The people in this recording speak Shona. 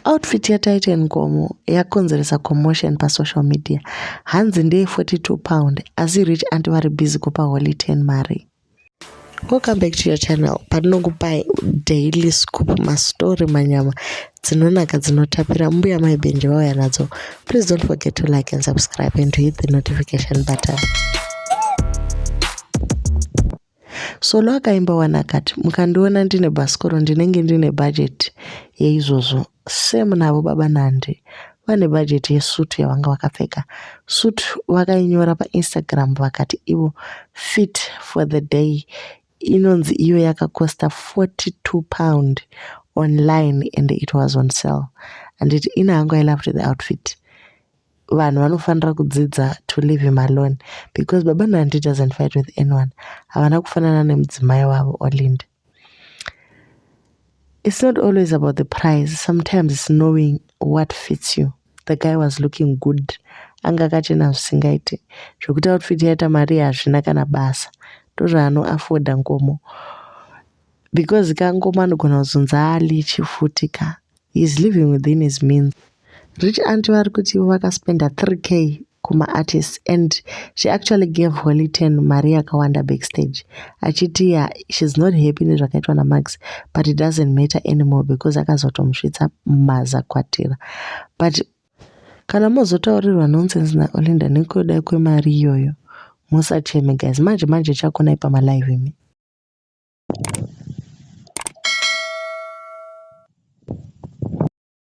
Outfit ya Titan Ngomo yakonzeresa commotion pa social media. Hanzi ndeye 42 pound asi rich aunty vari busy kupa Holyten mari. Welcome back to your channel. Patinokupai daily scoop mastori manyama dzinonaka dzinotapira mbuya maibenje vauya nadzo. Please don't forget to like and subscribe and to hit the notification button. Solo akaimba wanakati mukandiona ndine bhasikoro ndinenge ndine budget yeizvozvo. Same navo baba nandi vane budget yesutu yavanga vakapfeka. Sutu vakainyora pa Instagram vakati ivo fit for the day. Inonzi iyo yakakosta 42 pound online and it was on sale. And it inahangu I loved the outfit. Vanhu vanofanira kudzidza to leave him alone because baba nandi doesn't fight with anyone. Havana kufanana nemudzimai wavo Olinda. It's not always about the price. Sometimes it's knowing what fits you. The guy was looking good. Anga kachena zvisingaiti. Zvokuti outfit yaita mari hazvina kana basa. Ndozvaano afforda Ngomo. Because Ngoma anogona kuzonza alichifutika. He's living within his means. Rich aunty vari kuti vakaspenda 3k kuma artists and she actually gave Holyten mari yakawanda backstage. Achiti she's not happy nezvakaitwa naMax, but it doesn't matter anymore because akazotomusvitsa mazakwatira. But kana mozotaurirwa nonsense naOlinda nekuda kwemari iyoyo musacheme guys. Manje chakonai pamalive imi.